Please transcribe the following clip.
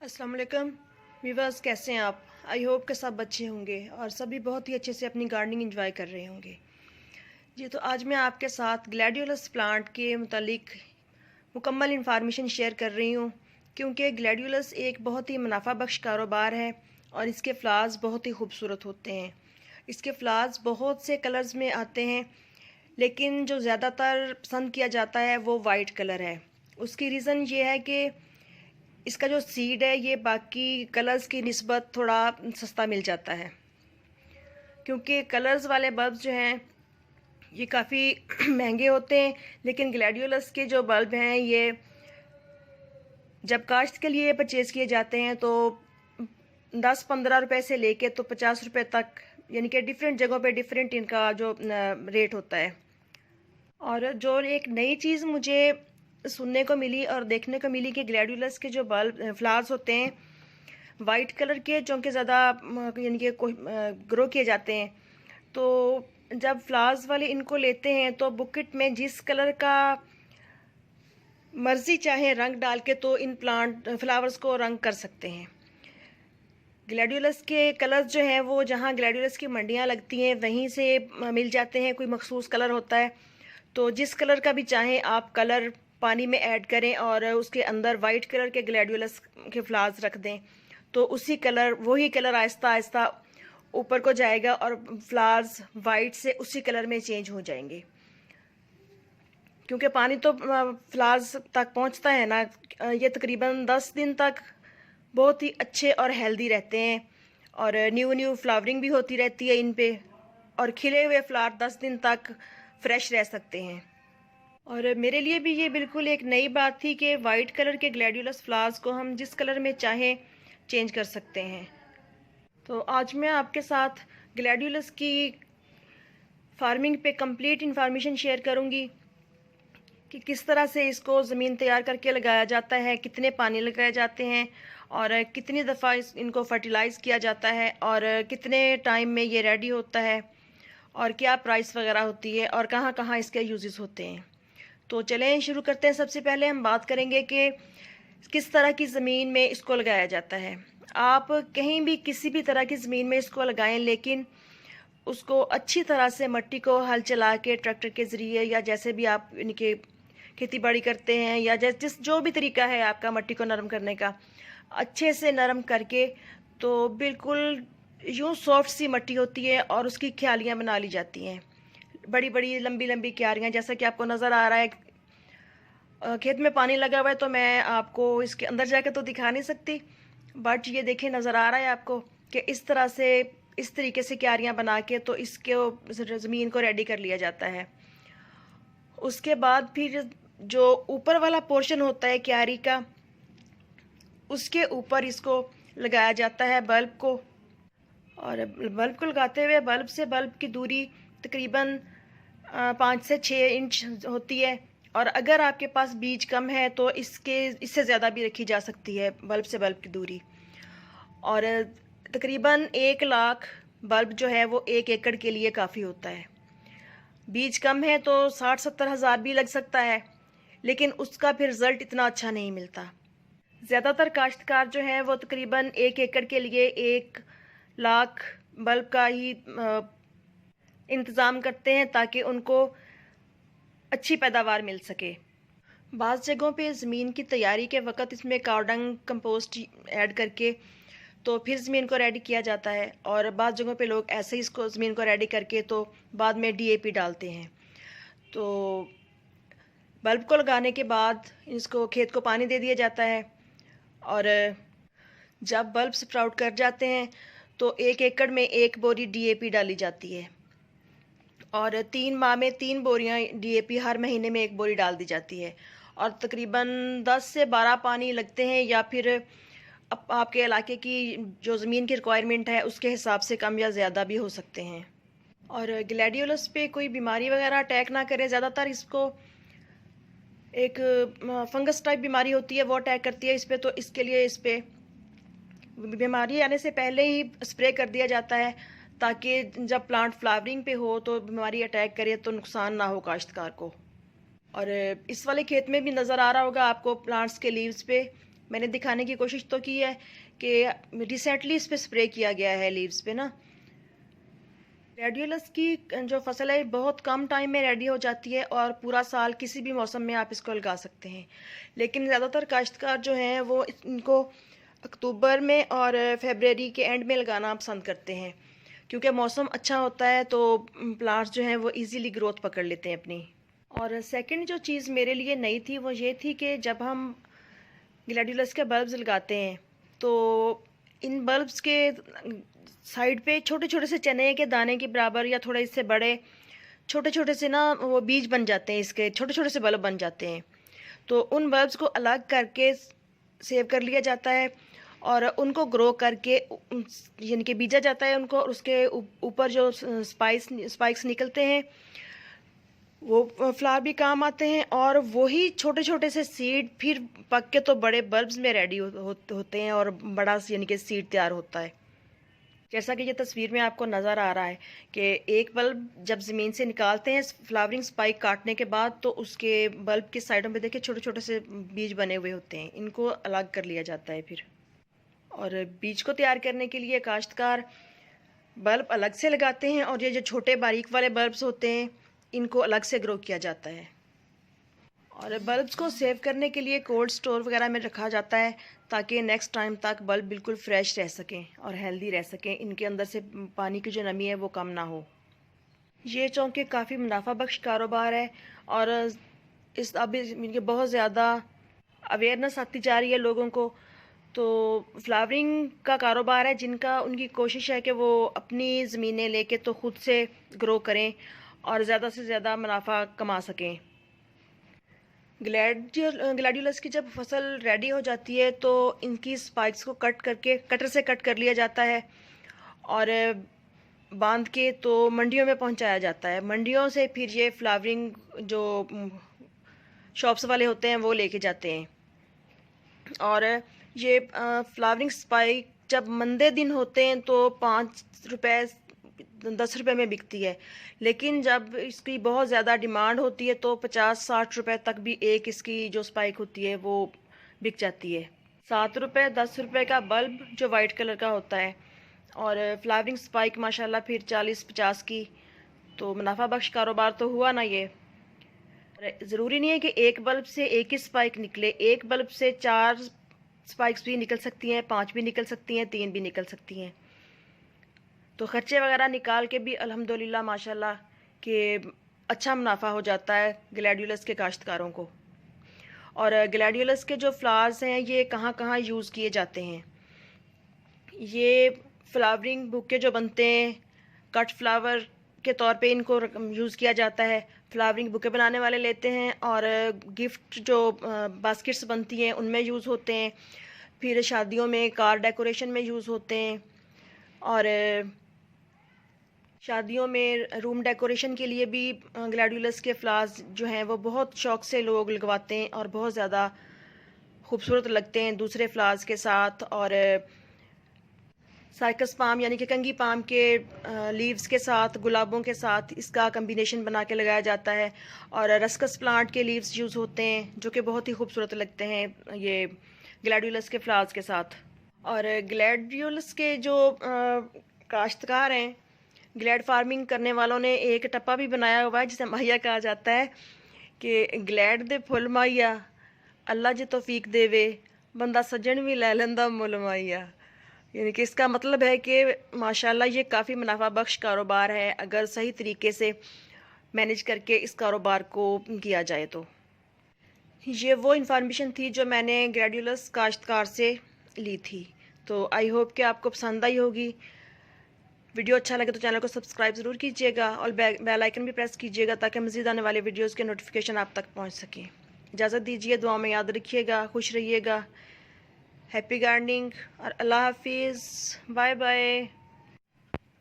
अस्सलाम वालेकुम व्यूवर्स, कैसे हैं आप? आई होप कि सब अच्छे होंगे और सभी बहुत ही अच्छे से अपनी गार्डनिंग एंजॉय कर रहे होंगे। जी, तो आज मैं आपके साथ ग्लैडियोलस प्लांट के मुतालिक मुकम्मल इंफॉर्मेशन शेयर कर रही हूँ, क्योंकि ग्लैडियोलस एक बहुत ही मुनाफा बख्श कारोबार है और इसके फ्लावर्स बहुत ही खूबसूरत होते हैं। इसके फ्लावर्स बहुत से कलर्स में आते हैं, लेकिन जो ज़्यादातर पसंद किया जाता है वो वाइट कलर है। उसकी रीज़न ये है कि इसका जो सीड है ये बाकी कलर्स की निस्बत थोड़ा सस्ता मिल जाता है, क्योंकि कलर्स वाले बल्ब जो हैं ये काफ़ी महंगे होते हैं। लेकिन ग्लैडियोलस के जो बल्ब हैं ये जब काश्त के लिए परचेज़ किए जाते हैं तो 10-15 रुपए से लेके तो 50 रुपए तक, यानी कि डिफरेंट जगहों पे डिफरेंट इनका जो रेट होता है। और जो एक नई चीज़ मुझे सुनने को मिली और देखने को मिली कि ग्लैडियोलस के जो बल्ब फ्लावर्स होते हैं वाइट कलर के, जो कि ज़्यादा यानी कि ग्रो किए जाते हैं, तो जब फ्लावर्स वाले इनको लेते हैं तो बुकेट में जिस कलर का मर्ज़ी चाहे रंग डाल के तो इन प्लांट फ्लावर्स को रंग कर सकते हैं। ग्लैडियोलस के कलर्स जो हैं वो जहाँ ग्लैडियोलस की मंडियाँ लगती हैं वहीं से मिल जाते हैं। कोई मखसूस कलर होता है, तो जिस कलर का भी चाहें आप कलर पानी में ऐड करें और उसके अंदर वाइट कलर के ग्लैडियोलस के फ्लावर्स रख दें, तो वही कलर आहिस्ता आहिस्ता ऊपर को जाएगा और फ्लावर्स वाइट से उसी कलर में चेंज हो जाएंगे। क्योंकि पानी तो फ्लावर्स तक पहुंचता है ना, ये तकरीबन 10 दिन तक बहुत ही अच्छे और हेल्दी रहते हैं और न्यू फ्लावरिंग भी होती रहती है इन पे, और खिले हुए फ्लावर 10 दिन तक फ्रेश रह सकते हैं। और मेरे लिए भी ये बिल्कुल एक नई बात थी कि वाइट कलर के ग्लैडियोलस फ्लावर्स को हम जिस कलर में चाहें चेंज कर सकते हैं। तो आज मैं आपके साथ ग्लैडियोलस की फार्मिंग पे कंप्लीट इंफॉर्मेशन शेयर करूंगी कि किस तरह से इसको ज़मीन तैयार करके लगाया जाता है, कितने पानी लगाए जाते हैं और कितनी दफ़ा इनको फर्टिलाइज़ किया जाता है और कितने टाइम में ये रेडी होता है और क्या प्राइस वगैरह होती है और कहाँ कहाँ इसके यूजेस होते हैं। तो चलें शुरू करते हैं। सबसे पहले हम बात करेंगे कि किस तरह की ज़मीन में इसको लगाया जाता है। आप कहीं भी किसी भी तरह की ज़मीन में इसको लगाएं, लेकिन उसको अच्छी तरह से मट्टी को हल चला के ट्रैक्टर के ज़रिए या जैसे भी आप इनके खेती बाड़ी करते हैं या जिस जो भी तरीका है आपका मट्टी को नरम करने का, अच्छे से नरम करके तो बिल्कुल यूँ सॉफ्ट सी मट्टी होती है और उसकी क्यारियाँ बना ली जाती हैं, बड़ी बड़ी लंबी लंबी क्यारियाँ, जैसा कि आपको नज़र आ रहा है। खेत में पानी लगा हुआ है तो मैं आपको इसके अंदर जाकर तो दिखा नहीं सकती, बट ये देखें नज़र आ रहा है आपको कि इस तरह से इस तरीके से क्यारियाँ बना के तो इसके ज़मीन को रेडी कर लिया जाता है। उसके बाद फिर जो ऊपर वाला पोर्शन होता है क्यारी का, उसके ऊपर इसको लगाया जाता है बल्ब को। और बल्ब को लगाते हुए बल्ब से बल्ब की दूरी तकरीबन 5 से 6 इंच होती है, और अगर आपके पास बीज कम है तो इससे ज़्यादा भी रखी जा सकती है बल्ब से बल्ब की दूरी। और तकरीबन 1 लाख बल्ब जो है वो 1 एकड़ के लिए काफ़ी होता है। बीज कम है तो 60-70 हज़ार भी लग सकता है, लेकिन उसका फिर रिज़ल्ट इतना अच्छा नहीं मिलता। ज़्यादातर काश्तकार जो हैं वो तकरीबन 1 एकड़ के लिए 1 लाख बल्ब का ही इंतज़ाम करते हैं ताकि उनको अच्छी पैदावार मिल सके। बाज़ जगहों पे ज़मीन की तैयारी के वक्त इसमें कावडंग कंपोस्ट ऐड करके तो फिर ज़मीन को रेडी किया जाता है, और बाज़ जगहों पे लोग ऐसे ही इसको ज़मीन को रेडी करके तो बाद में डीएपी डालते हैं। तो बल्ब को लगाने के बाद इसको खेत को पानी दे दिया जाता है, और जब बल्ब स्प्राउट कर जाते हैं तो 1 एकड़ में 1 बोरी डीएपी डाली जाती है, और 3 माह में 3 बोरियां डीएपी, हर महीने में 1 बोरी डाल दी जाती है। और तकरीबन 10 से 12 पानी लगते हैं, या फिर आपके इलाके की जो ज़मीन की रिक्वायरमेंट है उसके हिसाब से कम या ज़्यादा भी हो सकते हैं। और ग्लैडियोलस पे कोई बीमारी वगैरह अटैक ना करे, ज़्यादातर इसको एक फंगस टाइप बीमारी होती है वो अटैक करती है इस पर, तो इसके लिए इस पर बीमारी आने से पहले ही स्प्रे कर दिया जाता है ताकि जब प्लांट फ्लावरिंग पे हो तो बीमारी अटैक करे तो नुकसान ना हो काश्तकार को। और इस वाले खेत में भी नज़र आ रहा होगा आपको प्लांट्स के लीव्स पे मैंने दिखाने की कोशिश तो की है कि रिसेंटली इस पे स्प्रे किया गया है लीव्स पे ना। ग्लैडियोलस की जो फसल है बहुत कम टाइम में रेडी हो जाती है और पूरा साल किसी भी मौसम में आप इसको लगा सकते हैं। लेकिन ज़्यादातर काश्तकार जो हैं वो इनको अक्टूबर में और फरवरी के एंड में लगाना पसंद करते हैं, क्योंकि मौसम अच्छा होता है तो प्लांट्स जो हैं वो इजीली ग्रोथ पकड़ लेते हैं अपनी। और सेकंड जो चीज़ मेरे लिए नई थी वो ये थी कि जब हम ग्लैडियोलस के बल्ब्स लगाते हैं तो इन बल्ब्स के साइड पे छोटे छोटे से चने के दाने के बराबर या थोड़े इससे बड़े छोटे छोटे से ना वो बीज बन जाते हैं, इसके छोटे छोटे से बल्ब बन जाते हैं। तो उन बल्ब्स को अलग करके सेव कर लिया जाता है और उनको ग्रो करके यानी कि बीजा जाता है उनको, और उसके ऊपर जो स्पाइक्स निकलते हैं वो फ्लावर भी काम आते हैं, और वही छोटे छोटे से सीड फिर पक के तो बड़े बल्ब्स में रेडी होते हैं और बड़ा यानी कि सीड तैयार होता है। जैसा कि ये तस्वीर में आपको नज़र आ रहा है कि एक बल्ब जब ज़मीन से निकालते हैं फ्लावरिंग स्पाइक काटने के बाद तो उसके बल्ब की साइडों पे देखिए छोटे छोटे से बीज बने हुए होते हैं, इनको अलग कर लिया जाता है फिर। और बीज को तैयार करने के लिए काश्तकार बल्ब अलग से लगाते हैं और ये जो छोटे बारीक वाले बल्ब्स होते हैं इनको अलग से ग्रो किया जाता है। और बल्ब्स को सेव करने के लिए कोल्ड स्टोर वगैरह में रखा जाता है ताकि नेक्स्ट टाइम तक बल्ब बिल्कुल फ्रेश रह सकें और हेल्दी रह सकें, इनके अंदर से पानी की जो नमी है वो कम ना हो। ये चौंके काफ़ी मुनाफा बख्श कारोबार है और इस अब इनके बहुत ज़्यादा अवेयरनेस आती जा रही है लोगों को। तो फ्लावरिंग का कारोबार है जिनका उनकी कोशिश है कि वो अपनी ज़मीनें लेके तो ख़ुद से ग्रो करें और ज़्यादा से ज़्यादा मुनाफा कमा सकें। ग्लैडियोलस की जब फसल रेडी हो जाती है तो इनकी स्पाइक्स को कट करके कटर से कट कर लिया जाता है और बांध के तो मंडियों में पहुंचाया जाता है। मंडियों से फिर ये फ्लावरिंग जो शॉप्स वाले होते हैं वो लेके जाते हैं। और ये फ्लावरिंग स्पाइक जब मंदे दिन होते हैं तो 5 रुपए 10 रुपए में बिकती है, लेकिन जब इसकी बहुत ज़्यादा डिमांड होती है तो 50-60 रुपए तक भी एक इसकी जो स्पाइक होती है वो बिक जाती है। 7 रुपए 10 रुपए का बल्ब जो वाइट कलर का होता है और फ्लावरिंग स्पाइक माशाल्लाह फिर 40-50 की। तो मुनाफा बख्श कारोबार तो हुआ ना ये। ज़रूरी नहीं है कि एक बल्ब से एक ही स्पाइक निकले, एक बल्ब से 4 स्पाइक्स भी निकल सकती हैं, 5 भी निकल सकती हैं, 3 भी निकल सकती हैं। तो ख़र्चे वगैरह निकाल के भी अल्हम्दुलिल्लाह माशाल्लाह कि अच्छा मुनाफा हो जाता है ग्लैडियोलस के काश्तकारों को। और ग्लैडियोलस के जो फ्लावर्स हैं ये कहाँ कहाँ यूज़ किए जाते हैं। ये फ्लावरिंग बुके जो बनते हैं कट फ्लावर के तौर पे इनको यूज़ किया जाता है। फ्लावरिंग बुके बनाने वाले लेते हैं और गिफ्ट जो बास्केट्स बनती हैं उनमें यूज़ होते हैं। फिर शादियों में कार डेकोरेशन में यूज़ होते हैं और शादियों में रूम डेकोरेशन के लिए भी ग्लैडियोलस के फ्लावर्स जो हैं वो बहुत शौक़ से लोग लगवाते हैं और बहुत ज़्यादा खूबसूरत लगते हैं दूसरे फ्लावर्स के साथ। और साइकस पाम यानी कि कंगी पाम के लीव्स के साथ गुलाबों के साथ इसका कम्बिनेशन बना के लगाया जाता है। और रस्कस प्लांट के लीव्स यूज़ होते हैं जो कि बहुत ही खूबसूरत लगते हैं ये ग्लैडियोलस के फ्लावर्स के साथ। और ग्लैडियोलस के जो काश्तकार हैं, ग्लैड फार्मिंग करने वालों ने एक टप्पा भी बनाया हुआ है जिसे माहिया कहा जाता है कि ग्लैड दे फुल माहिया अल्लाह जी तौफीक देवे बंदा सज्जन भी ले लेंदा मुल माहिया। यानी कि इसका मतलब है कि माशाल्लाह ये काफ़ी मुनाफा बख्श कारोबार है अगर सही तरीके से मैनेज करके इस कारोबार को किया जाए तो। ये वो इन्फॉर्मेशन थी जो मैंने ग्लैडियोलस काश्तकार से ली थी। तो आई होप कि आपको पसंद आई होगी। वीडियो अच्छा लगे तो चैनल को सब्सक्राइब ज़रूर कीजिएगा और बेल आइकन भी प्रेस कीजिएगा ताकि मज़ीद आने वाले वीडियोज़ के नोटिफिकेशन आप तक पहुंच सके। इजाज़त दीजिए, दुआ में याद रखिएगा, खुश रहिएगा। हैप्पी गार्डनिंग और अल्लाह हाफिज़, बाय बाय।